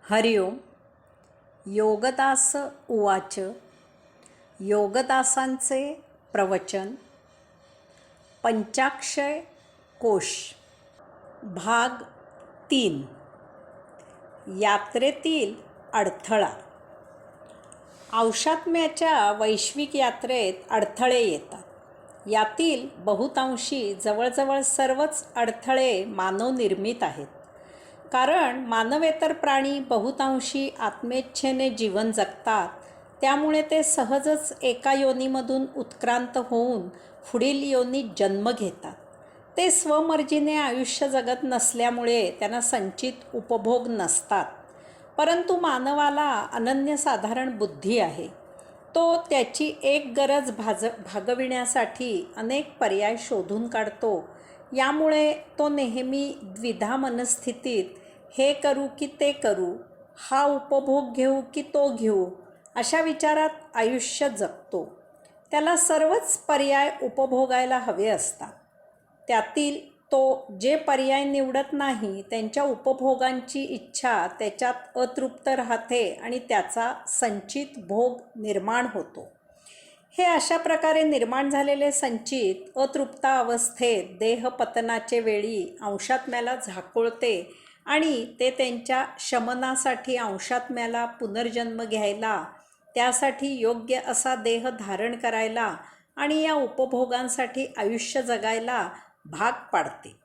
हरि ओम. योगदास उवाच. योगदासांचे प्रवचन. पंचाक्षय कोश. भाग 3. यात्रेतील अडथळा. औषात्म्याच्या वैश्विक यात्रेत अडथळे येतात. यातील बहुतांशी जवळजवळ सर्वच अडथळे मानवनिर्मित आहेत. कारण मानवेतर प्राणी बहुतांशी आत्मेच्छेने जीवन जगतात. त्यामुळे ते सहजच एका योनीमधून उत्क्रांत होऊन पुढील योनीत जन्म घेतात. ते स्वमर्जीने आयुष्य जगत नसल्यामुळे त्यांना संचित उपभोग नसतात. परंतु मानवाला अनन्यसाधारण बुद्धी आहे. तो त्याची एक गरज भागविण्यासाठी अनेक पर्याय शोधून काढतो. यामुळे तो नेहमी द्विधा मनस्थितीत हे करू की ते करू, हा उपभोग घेऊ की तो घेऊ, अशा विचारात आयुष्य जगतो. त्याला सर्वच पर्याय उपभोगायला हवे असतात. त्यातील तो जे पर्याय निवडत नाही त्यांच्या उपभोगांची इच्छा त्याच्यात अतृप्त राहते आणि त्याचा संचित भोग निर्माण होतो. हे अशा प्रकारे निर्माण झालेले संचित अतृप्ता अवस्थेत देहपतनाचे वेळी अंशात्म्याला झाकोळते आणि ते त्यांच्या शमनासाठी अंशात्म्याला पुनर्जन्म घ्यायला, त्यासाठी योग्य असा देह धारण करायला आणि या उपभोगांसाठी आयुष्य जगायला भाग पाडते.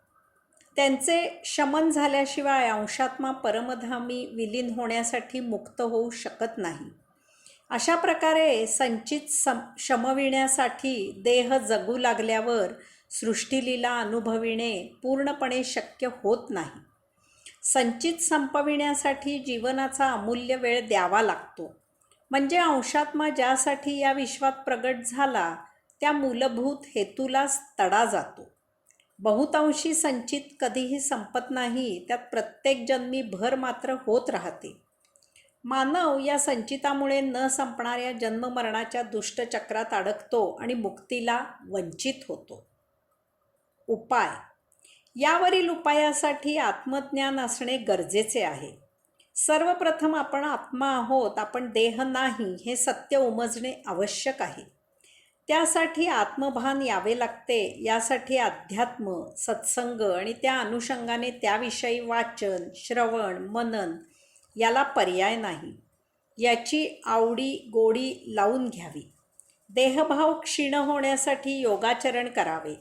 त्यांचे शमन झाल्याशिवाय अंशात्मा परमधामी विलीन होण्यासाठी मुक्त होऊ शकत नाही. अशा प्रकारे संचित शमविण्यासाठी देह जगू लागल्यावर सृष्टीलीला अनुभविणे पूर्णपणे शक्य होत नाही. संचित संपविण्यासाठी जीवनाचा अमूल्य वेळ द्यावा लागतो. म्हणजे अंशात्मा ज्यासाठी या विश्वात प्रगट झाला त्या मूलभूत हेतूलाच तडा जातो. बहुतांशी संचित कधीही संपत नाही. त्यात प्रत्येक जन्मी भर मात्र होत राहते. मानव या संचितामुळे न संपणाऱ्या जन्ममरणाच्या दुष्टचक्रात अडकतो आणि मुक्तीला वंचित होतो. उपाय. यावरील उपायासाठी आत्मज्ञान असणे गरजेचे आहे. सर्वप्रथम आपण आत्मा आहोत, आपण देह नाही, हे सत्य उमजणे आवश्यक आहे. त्यासाठी आत्मभान यावे लागते. यासाठी अध्यात्म, सत्संग आणि त्या अनुषंगाने त्याविषयी वाचन, श्रवण, मनन याला पर्याय नाही. याची आवडी गोडी लावून घ्यावी. देहभाव क्षीण होण्यासाठी योगाचरण करावे.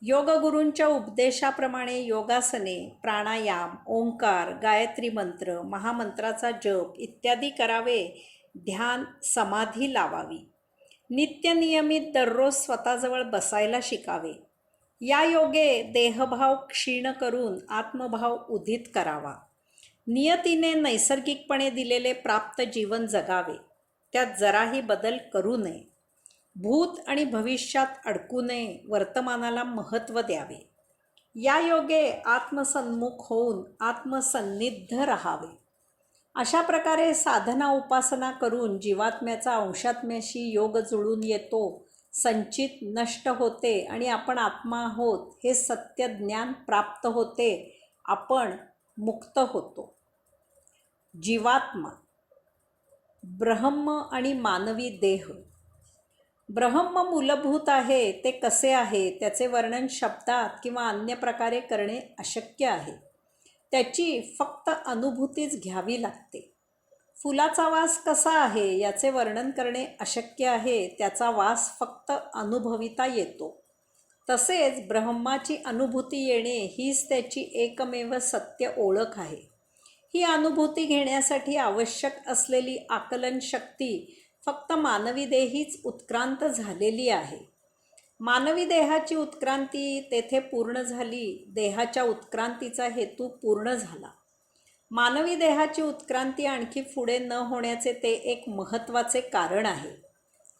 योगगुरूंच्या उपदेशाप्रमाणे योगासने, प्राणायाम, ओंकार, गायत्री मंत्र, महामंत्राचा जप इत्यादी करावे. ध्यान, समाधी लावावी. नित्यनियमित दररोज स्वतःजवळ बसायला शिकावे. या योगे देहभाव क्षीण करून आत्मभाव उदित करावा. नियतीने नैसर्गिकपणे दिलेले प्राप्त जीवन जगावे. त्यात जराही बदल करू नये. भूत आणि भविष्यात अडकू नये. वर्तमानाला महत्त्व द्यावे. या योगे आत्मसन्मुख होऊन आत्मसन्निध राहावे. अशा प्रकारे साधना उपासना करून जीवात्म्याचा अंशात्म्याशी योग जुळून येतो. संचित नष्ट होते आणि आपण आत्मा आहोत हे सत्य ज्ञान प्राप्त होते. आपण मुक्त होतो. जीवात्मा, ब्रह्म आणि मानवी देह. ब्रह्म मूलभूत आहे. ते कसे आहे त्याचे वर्णन शब्दात किंवा अन्य प्रकारे करणे अशक्य आहे. त्याची फक्त अनुभूतीच घ्यावी लागते. फुलाचा वास कसा आहे याचे वर्णन करणे अशक्य आहे. त्याचा वास फक्त अनुभविता येतो. तसेच ब्रह्माची अनुभूती येणे हीच त्याची एकमेव सत्य ओळख आहे. ही अनुभूती घेण्यासाठी आवश्यक असलेली आकलन शक्ती फक्त मानवी देहीच उत्क्रांत झालेली आहे. मानवी देहाची उत्क्रांती तेथे पूर्ण झाली. देहाच्या उत्क्रांतीचा हेतू पूर्ण झाला. मानवी देहाची उत्क्रांती आणखी पुढे न होण्याचे ते एक महत्त्वाचे कारण आहे.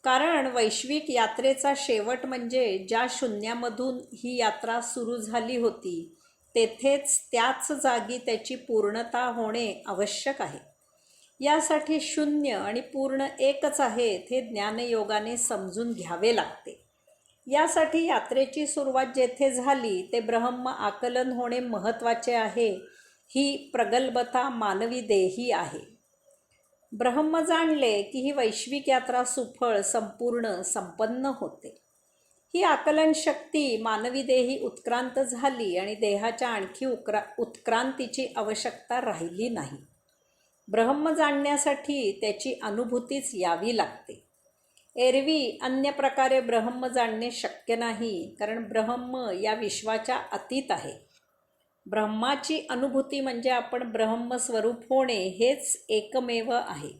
कारण वैश्विक यात्रेचा शेवट म्हणजे ज्या शून्यामधून ही यात्रा सुरू झाली होती तेथेच त्याच जागी त्याची पूर्णता होणे आवश्यक आहे. यासाठी शून्य आणि पूर्ण एकच आहेत हे ज्ञानयोगाने समजून घ्यावे लागते. यासाठी यात्रेची सुरुवात जेथे झाली ते ब्रह्म आकलन होणे महत्त्वाचे आहे. ही प्रगल्भता मानवी देही आहे. ब्रह्म जाणले की ही वैश्विक यात्रा सुफळ, संपूर्ण, संपन्न होते. ही आकलन शक्ती मानवी देही उत्क्रांत झाली आणि देहाच्या आणखी उत्क्रांतीची आवश्यकता राहिली नाही. ब्रह्म जाणण्यासाठी त्याची अनुभूतीच यावी लागते. एरवी अन्य प्रकारे ब्रह्म जाणणे शक्य नाही, कारण ब्रह्म या विश्वाच्या अतीत आहे. ब्रह्माची अनुभूती म्हणजे आपण ब्रह्मस्वरूप होणे हेच एकमेव आहे.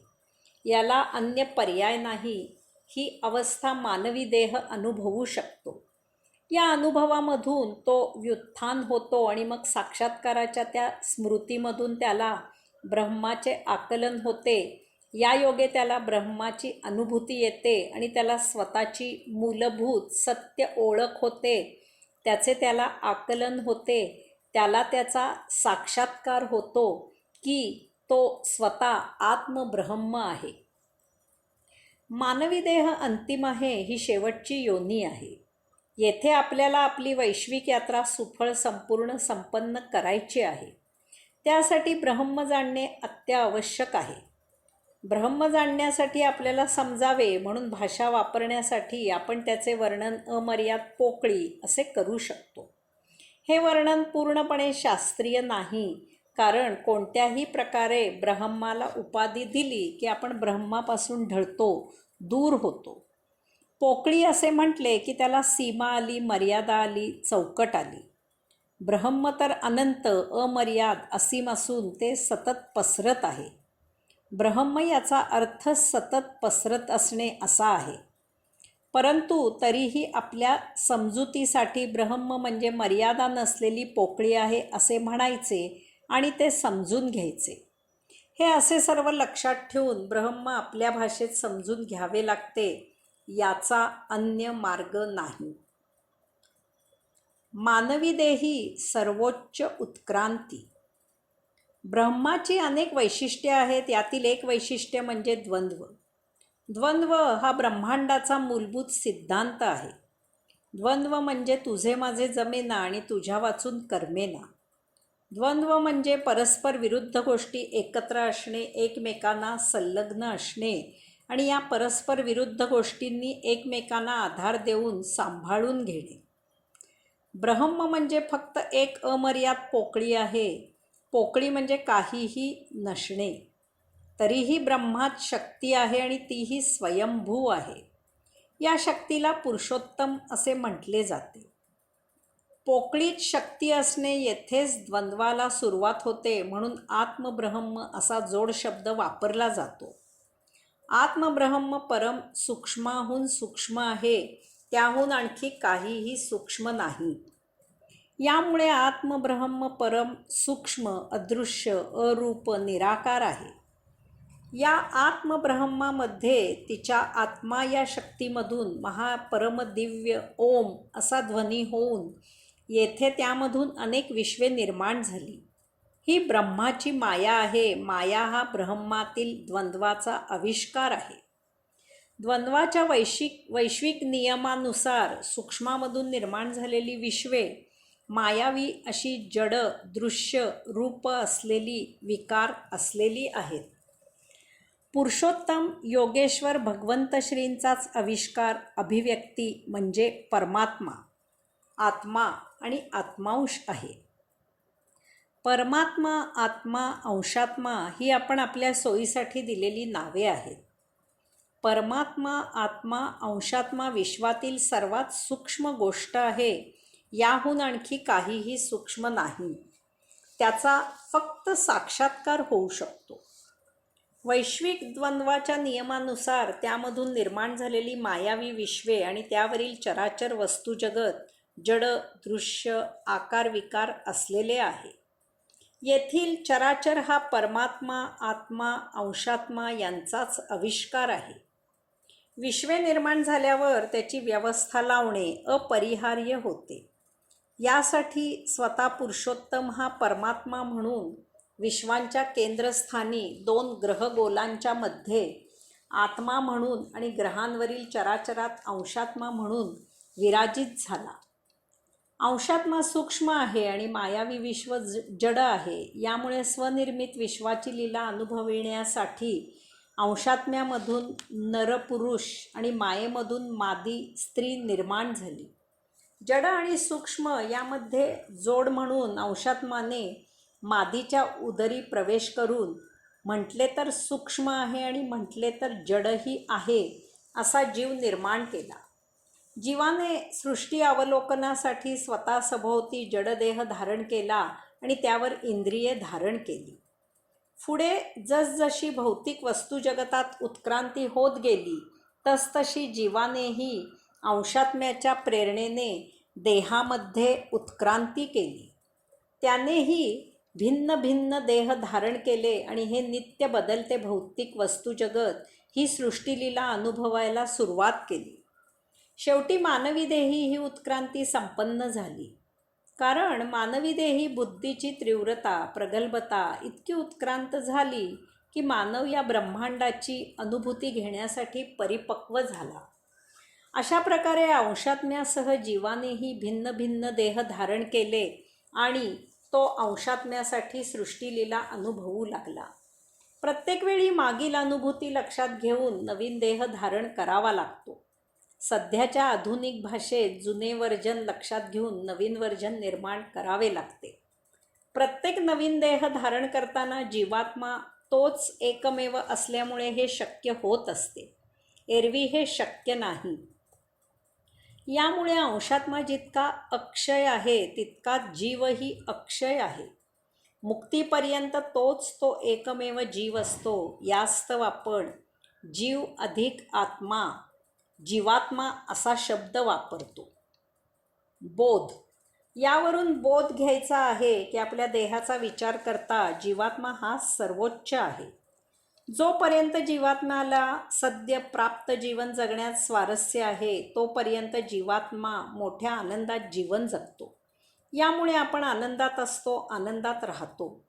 याला अन्य पर्याय नाही. ही अवस्था मानवी देह अनुभवू शकतो. या अनुभवामधून तो व्युत्थान होतो आणि मग साक्षात्काराच्या त्या स्मृतीमधून त्याला ब्रह्माचे आकलन होते. या योगे त्याला ब्रह्माची अनुभूती येते आणि त्याला स्वतःची मूलभूत सत्य ओळख होते. त्याचे त्याला आकलन होते. त्याला त्याचा साक्षात्कार होतो की तो स्वतः आत्मब्रह्म आहे. मानवी देह अंतिम आहे. ही शेवटची योनी आहे. येथे आपल्याला आपली वैश्विक यात्रा सुफळ, संपूर्ण, संपन्न करायची आहे. त्यासाठी ब्रह्म जाणणे अत्यावश्यक आहे. ब्रह्म जाणण्यासाठी आपल्याला समजावे म्हणून भाषा वापरण्यासाठी आपण त्याचे वर्णन अमर्याद पोकळी असे करू शकतो. हे वर्णन पूर्णपणे शास्त्रीय नाही, कारण कोणत्याही प्रकारे ब्रह्माला उपाधी दिली की आपण ब्रह्मापासून ढळतो, दूर होतो. पोकळी असे म्हटले की त्याला सीमा आली, मर्यादा आली, चौकट आली. ब्रह्म तर अनंत, अमर्याद, असीम असून ते सतत पसरत आहे. ब्रह्म याचा अर्थ सतत पसरत असणे असा आहे. परंतु तरीही आपल्या समजुतीसाठी ब्रह्म म्हणजे मर्यादा नसलेली पोकळी आहे असे म्हणायचे आणि ते समजून घ्यायचे. हे असे सर्व लक्षात ठेवून ब्रह्म आपल्या भाषेत समजून घ्यावे लागते. याचा अन्य मार्ग नाही. मानवी देही सर्वोच्च उत्क्रांती. ब्रह्माची अनेक वैशिष्ट्ये आहेत. यातील एक वैशिष्ट्य म्हणजे द्वंद्व. द्वंद्व हा ब्रह्मांडाचा मूलभूत सिद्धांत आहे. द्वंद्व म्हणजे तुझे माझे जमेना आणि तुझ्या वाचून कर्मेना. द्वंद्व म्हणजे परस्पर विरुद्ध गोष्टी एकत्र असणे, एकमेकांना संलग्न असणे आणि या परस्पर विरुद्ध गोष्टींनी एकमेकांना आधार देऊन सांभाळून घेणे. ब्रह्म म्हणजे फक्त एक अमर्याद पोकळी आहे. पोकळी म्हणजे काहीही नसणे. तरीही ब्रह्मात शक्ती आहे आणि तीही स्वयंभू आहे. या शक्तीला पुरुषोत्तम असे म्हटले जाते. पोकळीत शक्ती असणे येथेच द्वंद्वाला सुरुवात होते, म्हणून आत्मब्रह्म असा जोड शब्द वापरला जातो. आत्मब्रह्म परम सूक्ष्माहून सूक्ष्म आहे. त्याहून आणखी काहीही सूक्ष्म नाही. यामुळे आत्मब्रह्म परम सूक्ष्म, अदृश्य, अरूप, निराकार आहे. या आत्मब्रह्मामध्ये तिच्या आत्मा या शक्तीमधून महापरमदिव्य ओम असा ध्वनी होऊन येथे त्यामधून अनेक विश्वे निर्माण झाली. ही ब्रह्माची माया आहे. माया हा ब्रह्मातील द्वंद्वाचा आविष्कार आहे. द्वंद्वाच्या वैश्विक नियमानुसार सूक्ष्मामधून निर्माण झालेली विश्वे मायावी अशी जड, दृश्य, रूप असलेली, विकार असलेली आहेत. पुरुषोत्तम योगेश्वर भगवंत श्रींचाच आविष्कार, अभिव्यक्ती म्हणजे परमात्मा, आत्मा आणि आत्मांश आहे. परमात्मा, आत्मा, अंशात्मा ही आपण आपल्या सोयीसाठी दिलेली नावे आहेत. परमात्मा, आत्मा, अंशात्मा विश्वातील सर्वात सूक्ष्म गोष्ट आहे. याहून आणखी काहीही सूक्ष्म नाही. त्याचा फक्त साक्षात्कार होऊ शकतो. वैश्विक द्वंद्वाच्या नियमानुसार त्यामधून निर्माण झालेली मायावी विश्वे आणि त्यावरील चराचर वस्तू जगत जड, दृश्य, आकार, विकार असलेले आहे. येथील चराचर हा परमात्मा, आत्मा, अंशात्मा यांचाच आविष्कार आहे. विश्वे निर्माण झाल्यावर त्याची व्यवस्था लावणे अपरिहार्य होते. यासाठी स्वतः पुरुषोत्तम हा परमात्मा म्हणून विश्वांच्या केंद्रस्थानी 2 ग्रहगोलांच्या मध्ये आत्मा म्हणून आणि ग्रहांवरील चराचरात अंशात्मा म्हणून विराजित झाला. अंशात्मा सूक्ष्म आहे आणि मायावी विश्व जड आहे. यामुळे स्वनिर्मित विश्वाची लीला अनुभविण्यासाठी अंशात्म्यामधून नरपुरुष आणि मायेमधून मादी स्त्री निर्माण झाली. जड आणि सूक्ष्म यामध्ये जोड म्हणून अंशात्माने मादीच्या उदरी प्रवेश करून म्हटले तर सूक्ष्म आहे आणि म्हटले तर जडही आहे असा जीव निर्माण केला. जीवाने सृष्टी अवलोकनासाठी स्वतः सभोवती जडदेह धारण केला आणि त्यावर इंद्रिये धारण केली. पुढे जसजशी भौतिक वस्तुजगतात उत्क्रांती होत गेली तसतशी जीवानेही अंशात्म्याच्या प्रेरणेने देहामध्ये उत्क्रांती केली. त्यानेही भिन्न भिन्न देह धारण केले आणि हे नित्य बदलते भौतिक वस्तुजगत ही सृष्टीलीला अनुभवायला सुरुवात केली. शेवटी मानवी देही ही उत्क्रांती संपन्न झाली. कारण मानवी देही बुद्धीची तीव्रता प्रगल्भता इतकी उत्क्रांत झाली की मानव या ब्रह्मांडाची अनुभूती घेण्यासाठी परिपक्व झाला. अशा प्रकारे अंशात्म्यासह जीवानेही भिन्न भिन्न देह धारण केले आणि तो अंशात्म्यासाठी सृष्टीलीला अनुभवू लागला. प्रत्येक वेळी मागील अनुभूती लक्षात घेऊन नवीन देह धारण करावा लागतो. सध्याच्या आधुनिक भाषेत जुने वर्जन लक्षात घेऊन नवीन वर्जन निर्माण करावे लागते. प्रत्येक नवीन देह धारण करताना जीवात्मा तोच एकमेव असल्यामुळे हे शक्य होत असते. एरवी हे शक्य नाही. यामुळे अंशात्मा जितका अक्षय आहे तितका जीवही अक्षय आहे. मुक्तीपर्यंत तोच तो एकमेव जीव असतो. यास्तव आपण जीव अधिक आत्मा जीवात्मा असा शब्द वापरतो. बोध यावरून बोध घ्यायचा आहे की आपल्या देहाचा विचार करता जीवात्मा हा सर्वोच्च आहे. जोपर्यंत जीवात्म्याला सद्य प्राप्त जीवन जगण्यात स्वारस्य आहे तोपर्यंत जीवात्मा मोठ्या आनंदात जीवन जगतो. यामुळे आपण आनंदात असतो, आनंदात राहतो.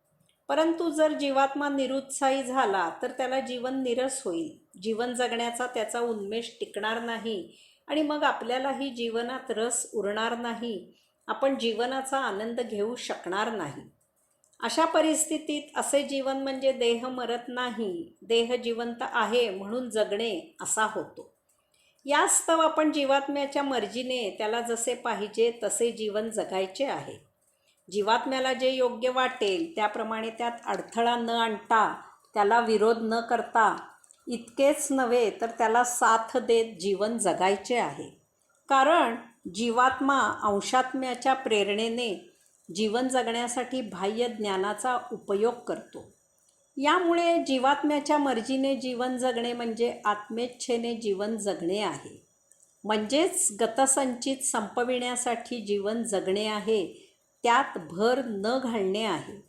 परंतु जर जीवात्मा निरुत्साही झाला तर त्याला जीवन निरस होईल. जीवन जगण्याचा त्याचा उन्मेष टिकणार नाही आणि मग आपल्यालाही जीवनात रस उरणार नाही. आपण जीवनाचा आनंद घेऊ शकणार नाही. अशा परिस्थितीत असे जीवन म्हणजे देह मरत नाही, देह जिवंत आहे म्हणून जगणे असा होतो. यास्तव आपण जीवात्म्याच्या मर्जीने त्याला जसे पाहिजे तसे जीवन जगायचे आहे. जीवात्म्याला जे योग्य वाटेल त्याप्रमाणे त्यात अडथळा न आणता, त्याला विरोध न करता, इतकेच नव्हे तर त्याला साथ देत जीवन जगायचे आहे. कारण जीवात्मा अंशात्म्याच्या प्रेरणेने जीवन जगण्यासाठी बाह्य ज्ञानाचा उपयोग करतो. यामुळे जीवात्म्याच्या मर्जीने जीवन जगणे म्हणजे आत्मेच्छेने जीवन जगणे आहे. म्हणजेच गतसंचित संपविण्यासाठी जीवन जगणे आहे, त्यात भर न घालणे आहे.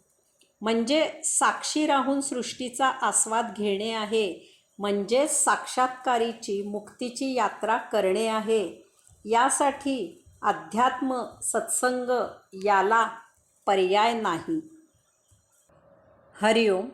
म्हणजे साक्षी राहून सृष्टीचा आस्वाद घेणे आहे. म्हणजेच साक्षात्कारीची मुक्तीची यात्रा करणे आहे. यासाठी अध्यात्म सत्संग याला पर्याय नाही. हरिओम.